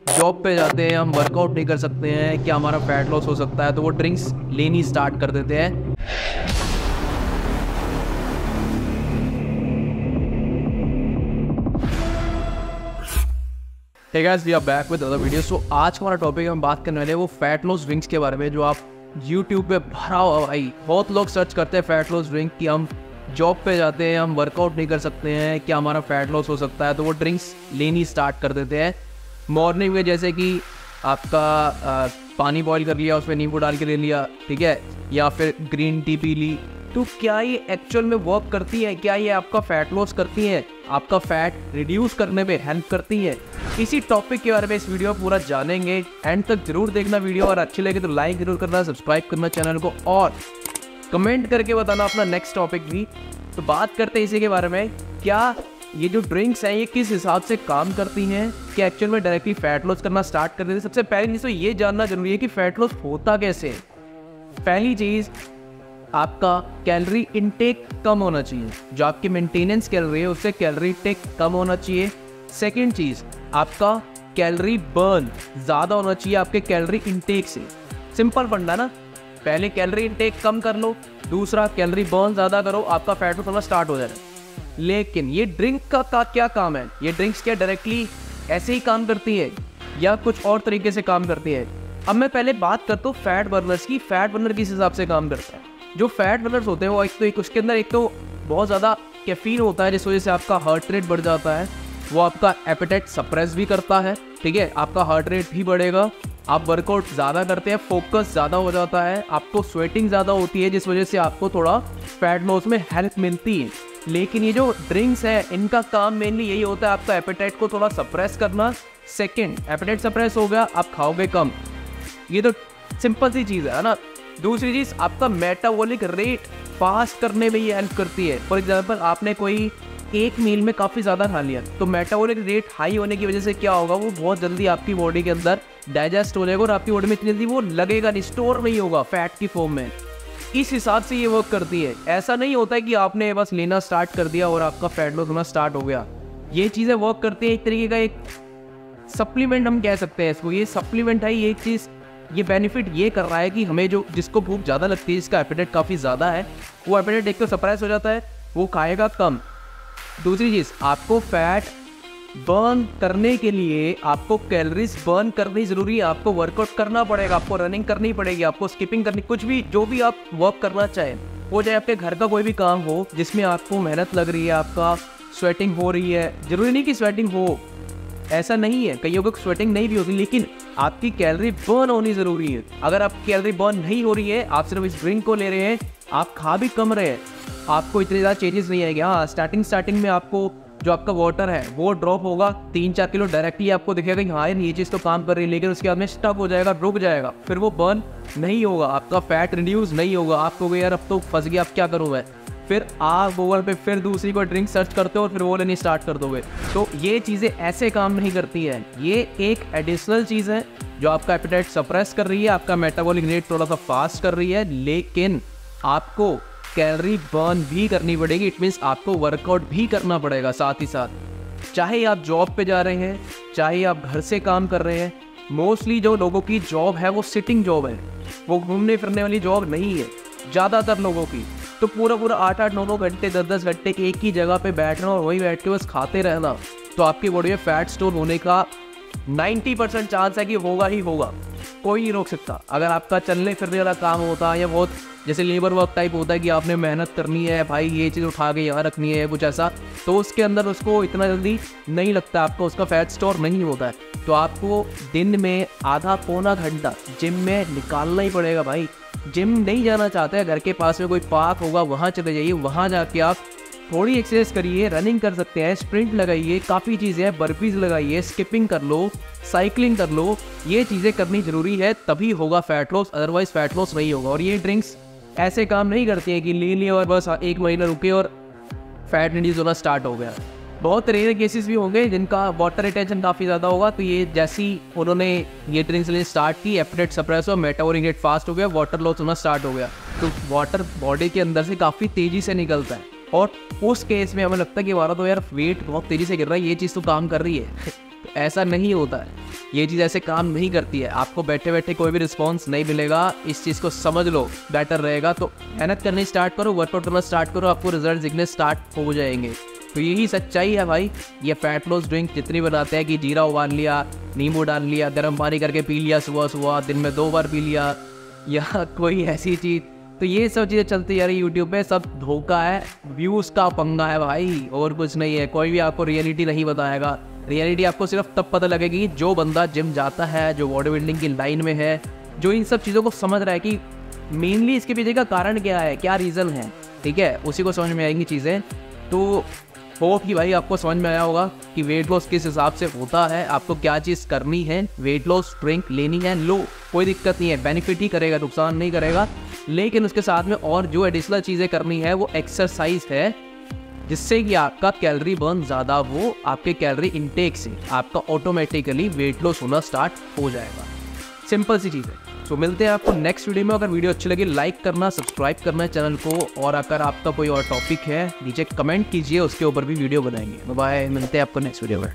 Job पे जाते हैं, हम वर्कआउट नहीं कर सकते हैं, क्या हमारा फैट लॉस हो सकता है, तो वो ड्रिंक्स लेनी स्टार्ट कर देते हैं। Hey guys, we are back with other video. So आज का हमारा टॉपिक हम बात करने वाले हैं वो फैट लॉस ड्रिंक्स के बारे में, जो आप यूट्यूब पे भरा हुआ भाई बहुत लोग सर्च करते हैं फैट लॉस ड्रिंक कि हम जॉब पे जाते हैं, हम वर्कआउट नहीं कर सकते हैं, क्या हमारा फैट लॉस हो सकता है, तो वो ड्रिंक्स लेनी स्टार्ट कर देते हैं मॉर्निंग में। जैसे कि आपका पानी बॉईल कर लिया, उसमें नींबू डाल के ले लिया, ठीक है, या फिर ग्रीन टी पी ली। तो क्या ये एक्चुअल में वर्क करती है? क्या ये आपका फैट लॉस करती है, आपका फैट रिड्यूस करने में हेल्प करती है? इसी टॉपिक के बारे में इस वीडियो पूरा जानेंगे। एंड तक जरूर देखना वीडियो, और अच्छी लगे तो लाइक जरूर करना, सब्सक्राइब करना चैनल को, और कमेंट करके बताना अपना नेक्स्ट टॉपिक भी। तो बात करते हैं इसी के बारे में, क्या ये जो ड्रिंक्स हैं ये किस हिसाब से काम करती हैं, कि एक्चुअल में डायरेक्टली फैट लॉस करना स्टार्ट कर देते हैं। सबसे पहली चीज़ तो ये जानना जरूरी है कि फैट लॉस होता कैसे। पहली चीज़, आपका कैलोरी इनटेक कम होना चाहिए, जो आपकी मेंटेनेंस कैलोरी है उससे कैलोरी इनटेक कम होना चाहिए। सेकंड चीज़, आपका कैलोरी बर्न ज़्यादा होना चाहिए आपके कैलोरी इनटेक से। सिंपल फंडा ना, पहले कैलोरी इनटेक कम कर लो, दूसरा कैलोरी बर्न ज़्यादा करो, आपका फैट लॉस होना स्टार्ट हो जाएगा। लेकिन ये ड्रिंक का क्या काम है? ये ड्रिंक्स क्या डायरेक्टली ऐसे ही काम करती है या कुछ और तरीके से काम करती है? अब मैं पहले बात करता हूँ फैट बर्नर्स की। फैट बर्नर किस हिसाब से काम करता है? जो फैट बर्नर्स होते हैं वो उसके अंदर एक तो बहुत ज़्यादा कैफीन होता है, जिस वजह से आपका हार्ट रेट बढ़ जाता है। वो आपका एपेटाइट सप्रेस भी करता है, ठीक है, आपका हार्ट रेट भी बढ़ेगा। आप वर्कआउट ज़्यादा करते हैं, फोकस ज़्यादा हो जाता है, आपको स्वेटिंग ज़्यादा होती है, जिस वजह से आपको थोड़ा फैट लॉस में हेल्प मिलती है। लेकिन ये जो ड्रिंक्स है इनका काम मेनली यही होता है आपका एपेटाइट को थोड़ा सप्रेस करना। सेकंड, एपेटाइट सप्रेस हो गया, आप खाओगे कम, ये तो सिंपल सी चीज़ है ना। दूसरी चीज़, आपका मेटाबॉलिक रेट फास्ट करने में ये हेल्प करती है। फॉर एग्जांपल, आपने कोई एक मील में काफ़ी ज़्यादा खा लिया, तो मेटाबॉलिक रेट हाई होने की वजह से क्या होगा, वो बहुत जल्दी आपकी बॉडी के अंदर डाइजेस्ट हो जाएगा और आपकी बॉडी में इतनी जल्दी वो लगेगा नहीं, स्टोर नहीं होगा फैट की फॉर्म में। इस हिसाब से ये वर्क करती है। ऐसा नहीं होता है कि आपने बस लेना स्टार्ट कर दिया और आपका फैट लॉस होना स्टार्ट हो गया। ये चीज़ें वर्क करती है, एक तरीके का एक सप्लीमेंट हम कह सकते हैं इसको। ये सप्लीमेंट है, ये एक चीज़, ये बेनिफिट ये कर रहा है कि हमें जो जिसको भूख ज़्यादा लगती है, जिसका एपेटाइट काफ़ी ज़्यादा है, वो एपेटाइट एक तो सप्रेस हो जाता है, वो खाएगा कम। दूसरी चीज़, आपको फैट बर्न करने के लिए आपको कैलोरीज बर्न करनी ज़रूरी है। आपको वर्कआउट करना पड़ेगा, आपको रनिंग करनी पड़ेगी, आपको स्किपिंग करनी, कुछ भी जो भी आप वर्क करना चाहें, वो चाहे आपके घर का कोई भी काम हो जिसमें आपको मेहनत लग रही है, आपका स्वेटिंग हो रही है। ज़रूरी नहीं कि स्वेटिंग हो, ऐसा नहीं है, कईयों को स्वेटिंग नहीं भी होती, लेकिन आपकी कैलोरी बर्न होनी ज़रूरी है। अगर आप कैलोरी बर्न नहीं हो रही है, आप सिर्फ इस ड्रिंक को ले रहे हैं, आप खा भी कम रहे हैं, आपको इतने ज़्यादा चेंजेस नहीं आएंगे। हाँ, स्टार्टिंग में आपको जो आपका वाटर है वो ड्रॉप होगा 3-4 किलो, डायरेक्टली आपको दिखेगा कि हाँ यार ये चीज़ तो काम कर रही है, लेकिन उसके बाद में स्टक हो जाएगा, रुक जाएगा, फिर वो बर्न नहीं होगा, आपका फैट रिड्यूस नहीं होगा। आप कहोगे यार अब तो फंस गया, अब क्या करूँ मैं? फिर आप गूगल पे फिर दूसरी कोई ड्रिंक सर्च करते हो और फिर वो लेनी स्टार्ट कर दोगे। तो ये चीज़ें ऐसे काम नहीं करती है। ये एक एडिशनल चीज़ है जो आपका एपेटाइट सप्रेस कर रही है, आपका मेटाबॉलिक रेट थोड़ा सा फास्ट कर रही है, लेकिन आपको कैलोरी बर्न भी करनी पड़ेगी। इट मीन्स आपको वर्कआउट भी करना पड़ेगा साथ ही साथ। चाहे आप जॉब पे जा रहे हैं, चाहे आप घर से काम कर रहे हैं। मोस्टली जो लोगों की जॉब है वो सिटिंग जॉब है, वो घूमने फिरने वाली जॉब नहीं है ज़्यादातर लोगों की। तो पूरा 8-8, 9-9 घंटे, 10-10 घंटे एक ही जगह पे बैठना और वहीं बैठ के बस खाते रहना, तो आपकी बॉडी में फैट स्टोर होने का 90% चांस है कि होगा ही होगा, कोई नहीं रोक सकता। अगर आपका चलने फिरने वाला काम होता है या बहुत जैसे लेबर वर्क टाइप होता है कि आपने मेहनत करनी है भाई, ये चीज़ उठा के यहाँ रखनी है, कुछ ऐसा, तो उसके अंदर उसको इतना जल्दी नहीं लगता, आपको उसका फैट स्टोर नहीं होता है। तो आपको दिन में आधा पौना घंटा जिम में निकालना ही पड़ेगा भाई। जिम नहीं जाना चाहते हैं, घर के पास में कोई पार्क होगा वहाँ चले जाइए, वहाँ जाके आप थोड़ी एक्सरसाइज करिए, रनिंग कर सकते हैं, स्प्रिंट लगाइए, काफ़ी चीज़ें हैं, बर्पीज लगाइए, स्किपिंग कर लो, साइकिलिंग कर लो। ये चीज़ें करनी ज़रूरी है, तभी होगा fat loss, otherwise fat loss नहीं होगा। और ये ड्रिंक्स ऐसे काम नहीं करती हैं कि ले लिया और बस 1 महीना रुके और फैट रिड्यूस होना स्टार्ट हो गया। बहुत रेयर केसेस भी होंगे जिनका वाटर रिटेंशन काफ़ी ज़्यादा होगा, तो ये जैसी उन्होंने ये ड्रिंक्स लेनी स्टार्ट की, एपेटाइट सप्रेस हुआ, मेटाबॉलिक रेट फास्ट हो गया, वाटर लॉस होना स्टार्ट हो गया, तो वाटर बॉडी के अंदर से काफ़ी तेज़ी से निकलता है। और उस केस में हमें लगता है कि हमारा तो यार वेट बहुत तेज़ी से गिर रहा है, ये चीज़ तो काम कर रही है। तो ऐसा नहीं होता है। ये चीज़ ऐसे काम नहीं करती है। आपको बैठे बैठे कोई भी रिस्पॉन्स नहीं मिलेगा, इस चीज़ को समझ लो, बेटर रहेगा। तो मेहनत करनी स्टार्ट करो, वर्कआउट करना स्टार्ट करो, आपको रिजल्ट दिखने स्टार्ट हो जाएंगे। तो यही सच्चाई है भाई। ये फैट लॉस ड्रिंक जितनी बनाते हैं कि जीरा उबाल लिया, नींबू डाल लिया, गर्म पानी करके पी लिया सुबह सुबह, दिन में 2 बार पी लिया, या कोई ऐसी चीज़, तो ये सब चीज़ें चलती जा रही है यूट्यूब पे, सब धोखा है, व्यूज़ का पंगा है भाई, और कुछ नहीं है। कोई भी आपको रियलिटी नहीं बताएगा। रियलिटी आपको सिर्फ तब पता लगेगी जो बंदा जिम जाता है, जो बॉडी बिल्डिंग की लाइन में है, जो इन सब चीज़ों को समझ रहा है कि मेनली इसके पीछे का कारण क्या है, क्या रीज़न है, ठीक है, उसी को समझ में आएंगी चीज़ें। तो होप कि भाई आपको समझ में आया होगा कि वेट लॉस किस हिसाब से होता है, आपको क्या चीज़ करनी है। वेट लॉस ड्रिंक लेनी है, लो, कोई दिक्कत नहीं है, बेनिफिट ही करेगा, नुकसान नहीं करेगा। लेकिन उसके साथ में और जो एडिशनल चीज़ें करनी है वो एक्सरसाइज है, जिससे कि आपका कैलोरी बर्न ज़्यादा हो, आपके कैलोरी इनटेक से आपका ऑटोमेटिकली वेट लॉस होना स्टार्ट हो जाएगा। सिंपल सी चीज़ है। तो मिलते हैं आपको नेक्स्ट वीडियो में। अगर वीडियो अच्छी लगी लाइक करना, सब्सक्राइब करना है चैनल को, और अगर आपका कोई और टॉपिक है नीचे कमेंट कीजिए, उसके ऊपर भी वीडियो बनाएंगे। बाय, मिलते हैं आपको नेक्स्ट वीडियो में।